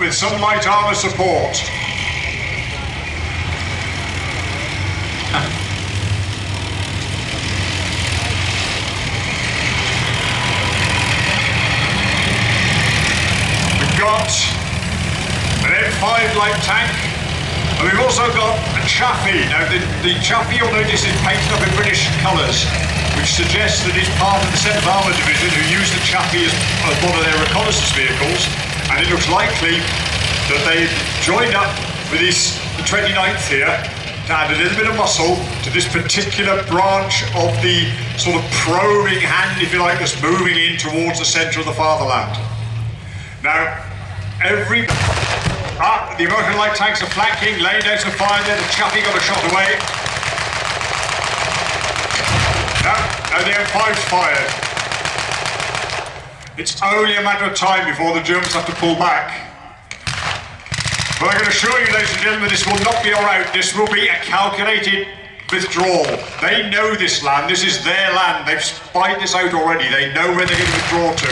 With some light armour support. We've got an M5 light tank, and we've also got a Chaffee. Now the Chaffee, you'll notice, is painted up in British colours, which suggests that it's part of the 7th Armour Division, who use the Chaffee as one of their reconnaissance vehicles, and it looks likely that they've joined up with the 29th here to add a little bit of muscle to this particular branch of the sort of probing hand, if you like, that's moving in towards the centre of the fatherland. Now, the American light tanks are flanking, laying down some fire there, the Chaffee got a shot away. Now the M5's fired. It's only a matter of time before the Germans have to pull back. But I can assure you, ladies and gentlemen, this will not be a rout. This will be a calculated withdrawal. They know this land. This is their land. They've spied this out already. They know where they're going to withdraw to.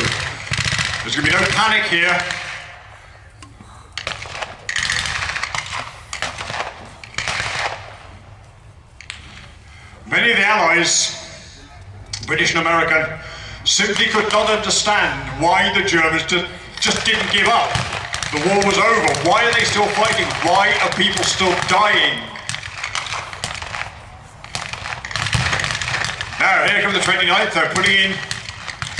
There's going to be no panic here. Many of the Allies, British and American, simply could not understand why the Germans just didn't give up. The war was over. Why are they still fighting? Why are people still dying? Now, here come the 29th. They're putting in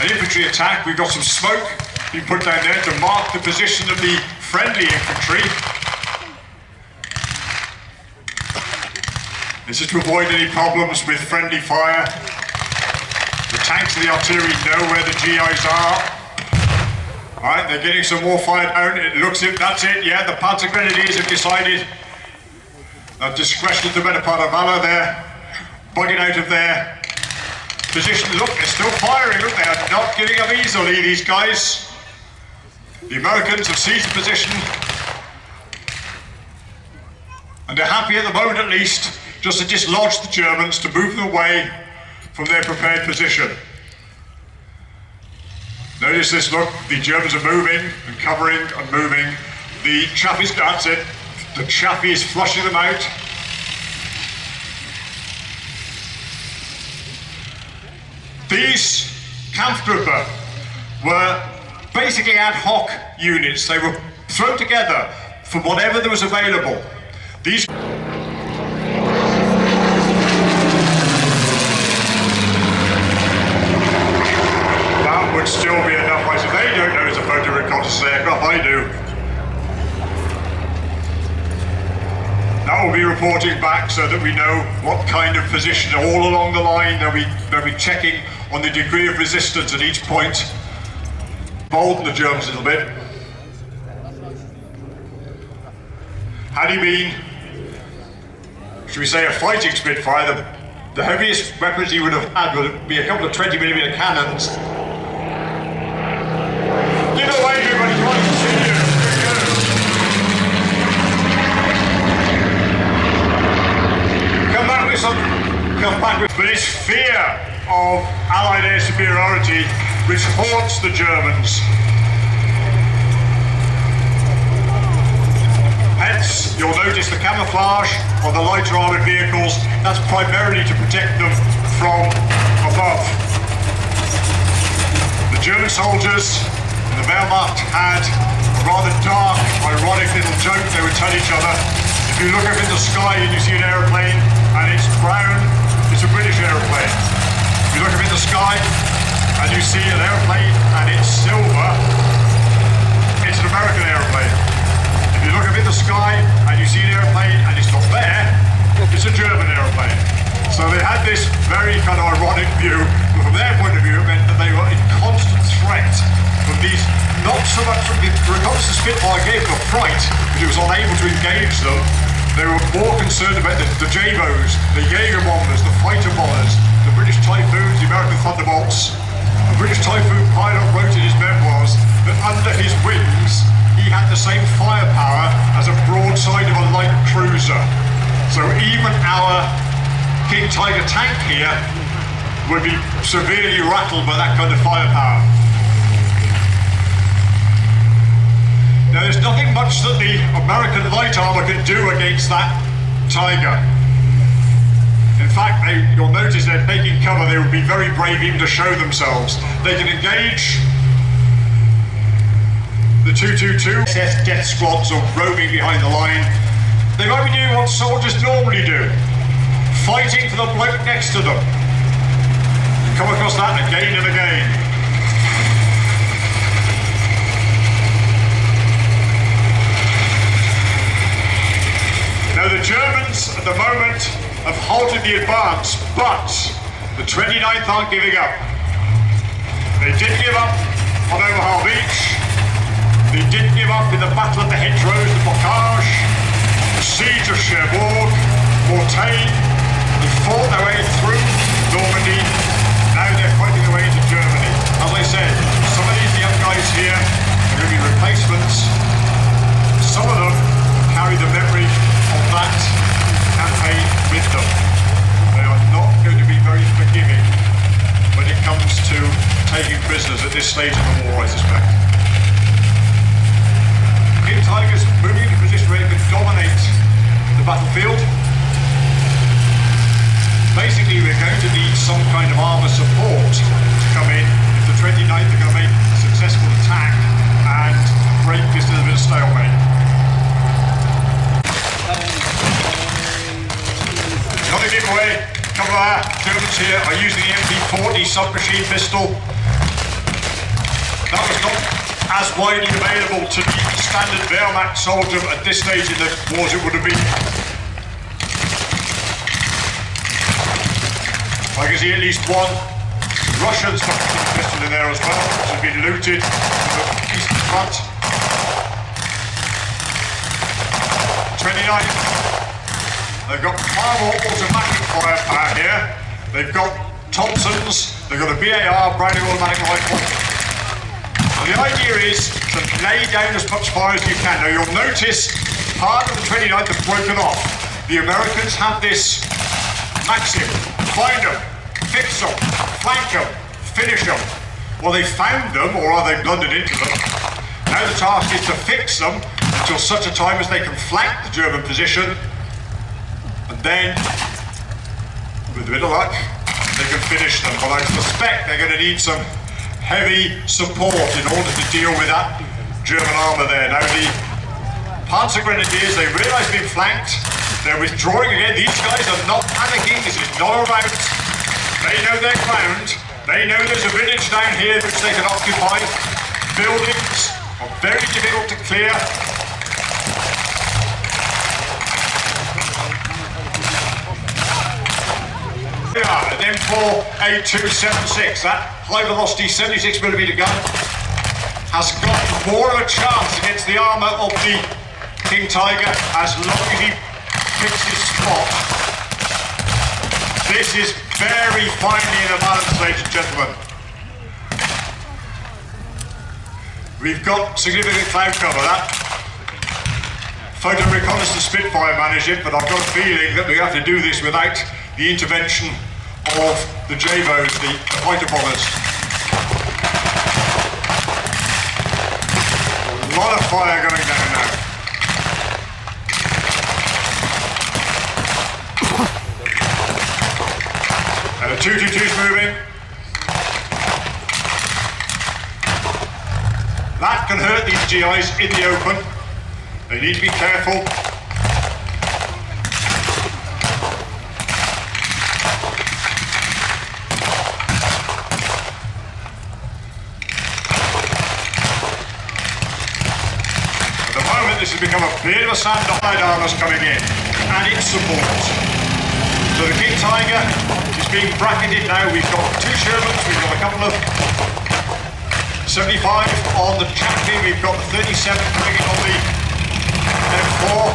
an infantry attack. We've got some smoke being put down there to mark the position of the friendly infantry. This is to avoid any problems with friendly fire. The tanks and the artillery know where the GIs are. Alright, they're getting some more fire down. It looks like that's it, yeah, the Panzer Grenadiers have decided that discretion is the better part of valor. They're bugging out of their position. Look, they're still firing. Look, they are not giving up easily, these guys. The Americans have seized the position, and they're happy at the moment, at least, just to dislodge the Germans, to move them away from their prepared position. Notice this, look, the Germans are moving and covering and moving. The Chaffee's, that's it, the Chaffee is flushing them out. These Kampfgruppe were basically ad hoc units. They were thrown together from whatever there was available. These would still be enough. I said, they don't know it's a photo reconnaissance aircraft, I do. That will be reporting back so that we know what kind of position all along the line. They'll be checking on the degree of resistance at each point. Bolden the Germans a little bit. Had he been, should we say, a fighting Spitfire, the heaviest weapons he would have had would be a couple of 20mm cannons. Give it away, everybody, come on, continue. Come back with, but it's fear of Allied air superiority which haunts the Germans. Hence, you'll notice the camouflage of the lighter armoured vehicles. That's primarily to protect them from above. The German soldiers in the Wehrmacht had a rather dark, ironic little joke they would tell each other. If you look up in the sky and you see an aeroplane and it's brown, it's a British aeroplane. If you look up in the sky and you see an aeroplane and it's silver, it's an American aeroplane. If you look up in the sky and you see an aeroplane and it's not there, it's a German aeroplane. So they had this very kind of ironic view, but from their point of view it meant that they were in constant threat from these, not so much from the reconnaissance Spitfire gave them a fright, but it was unable to engage them. They were more concerned about the Jabos, the Jaeger bombers, the fighter bombers, the British Typhoons, the American Thunderbolts. A British Typhoon pilot wrote in his memoirs that under his wings he had the same firepower as a broadside of a light cruiser. So even our King Tiger tank here would be severely rattled by that kind of firepower. Now there's nothing much that the American light armor can do against that Tiger. In fact, you'll notice they're taking cover. They would be very brave even to show themselves. They can engage the 222. SS death squads are roaming behind the line. They might be doing what soldiers normally do, fighting for the bloke next to them. You come across that again and again. Now the Germans at the moment have halted the advance, but the 29th aren't giving up. They did give up on Omaha Beach. They did give up in the Battle of the Hedgerows, the Bocage, the Siege of Cherbourg, Mortain. They fought their way through Normandy. Now they're fighting their way into Germany. As I said, some of these young guys here are going to be replacements. Some of them carry the memory of that campaign with them. They are not going to be very forgiving when it comes to taking prisoners at this stage of the war, I suspect. King Tiger's moving into a position where he can dominate the battlefield. Basically, we're going to need some kind of armour support to come in if the 29th are going to make a successful attack and break this little bit of stalemate. Not a giveaway. A couple of our Germans here are using the MP40 submachine pistol. That was not as widely available to the standard Wehrmacht soldier at this stage in the war as it would have been. I can see at least one Russian submachine pistol in there as well, which has been looted from the eastern front. 29th. They've got far more automatic firepower here. They've got Thompsons, they've got a BAR, Browning automatic rifle. And the idea is to lay down as much fire as you can. Now you'll notice part of the 29th have broken off. The Americans have this maxim: find them, fix them, flank them, finish them. Well, they found them, or are they blundered into them? Now the task is to fix them until such a time as they can flank the German position. Then, with a bit of luck, they can finish them. But I suspect they're going to need some heavy support in order to deal with that German armour there. Now the Panzer Grenadiers, they realise they've been flanked. They're withdrawing again. These guys are not panicking. This is not a rout. They know their ground. They know there's a village down here which they can occupy. Buildings are very difficult to clear. An M4 A276, that high velocity 76mm gun, has got more of a chance against the armour of the King Tiger as long as he picks his spot. This is very finely in the balance, ladies and gentlemen. We've got significant cloud cover. That photo reconnaissance Spitfire managed it, but I've got a feeling that we have to do this without the intervention of the JVOs, the fighter bombers. A lot of fire going down now. And the 222's moving. That can hurt these GIs in the open. They need to be careful. This has become a bit of a standoff. Light armour's coming in, and its support. So the King Tiger is being bracketed now. We've got two Shermans, we've got a couple of 75 on the Chaplin, we've got the 37 coming in on the M4.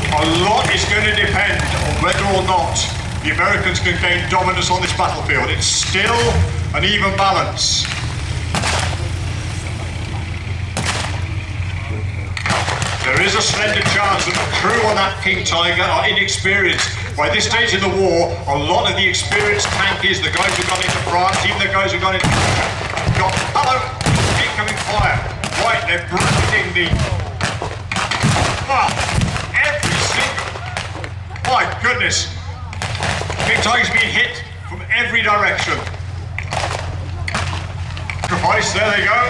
A lot is going to depend on whether or not the Americans can gain dominance on this battlefield. It's still an even balance. There is a slender chance that the crew on that King Tiger are inexperienced. By this stage in the war, a lot of the experienced tankies, the guys who've gone into France, even the guys who've gone into Russia, got, hello, incoming fire. Right, they're breaking the... every single... My goodness. Big Tiger's being hit from every direction. Sacrifice, there they go.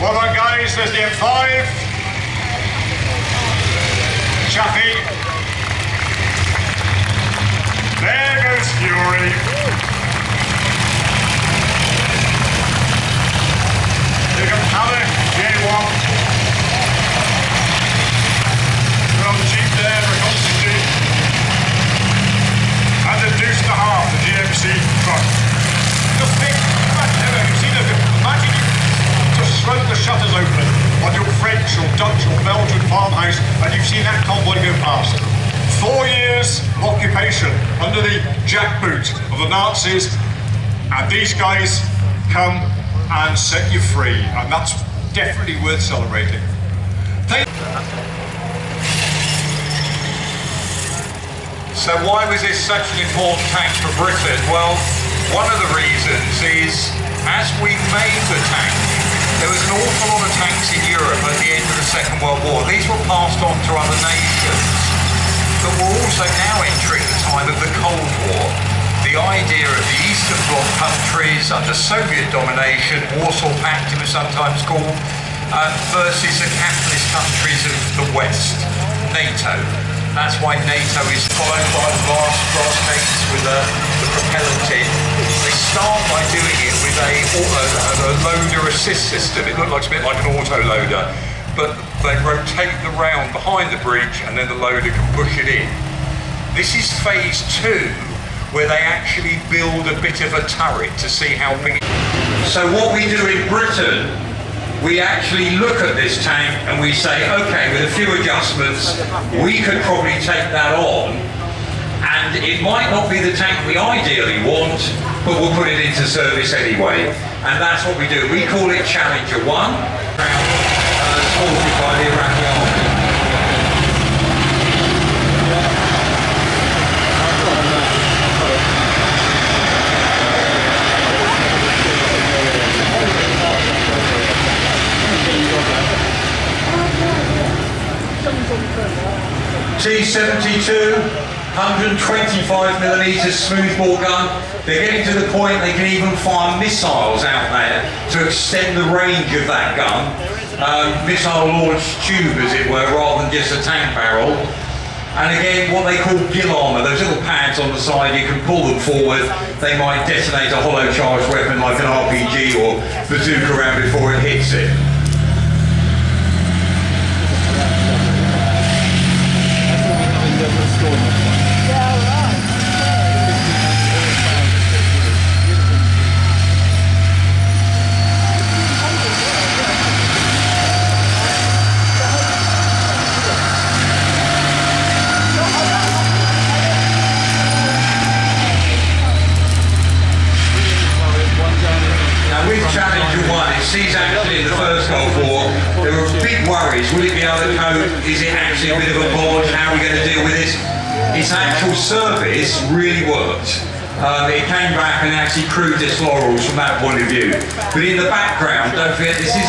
Well done, guys. There's the M5. Chappie. There goes Fury. Here comes Havoc, J1. Put on the Jeep there, reconstitute. And the Deuce and a half, the GMC truck. Just think, you see the, imagine you just throw the shutters open on your French or Dutch or Belgian farmhouse and you've seen that convoy go past. 4 years of occupation under the jackboot of the Nazis, and these guys come and set you free, and that's definitely worth celebrating. So why was this such an important tank for Britain? Well, one of the reasons is, as we made the tank, there was an awful lot of tanks in Europe at the end of the Second World War. These were passed on to other nations. But we're also now entering the time of the Cold War. The idea of the Eastern Bloc countries under Soviet domination, Warsaw Pact it was sometimes called, versus the capitalist countries of the West, NATO. That's why NATO is followed by the brass case with the propellant in. They start by doing it with a loader assist system. It looked like a bit like an auto loader. But they rotate the round behind the bridge and then the loader can push it in. This is phase 2, where they actually build a bit of a turret to see how big. So what we do in Britain, we actually look at this tank and we say, okay, with a few adjustments, we could probably take that on, and it might not be the tank we ideally want, but we'll put it into service anyway. And that's what we do. We call it Challenger 1. Supported by the Iraqi army. T-72, 125mm smoothbore gun. They're getting to the point they can even fire missiles out there to extend the range of that gun. Missile launch tube, as it were, rather than just a tank barrel. And again, what they call gill armour, those little pads on the side, you can pull them forward. They might detonate a hollow charged weapon like an RPG or bazooka round before it hits it. Challenger 1, it sees actually in the first Gulf War, there were big worries. Will it be able to cope? Is it actually a bit of a bodge? How are we going to deal with this? Its actual service really worked. It came back and actually proved its laurels from that point of view. But in the background, don't forget, this is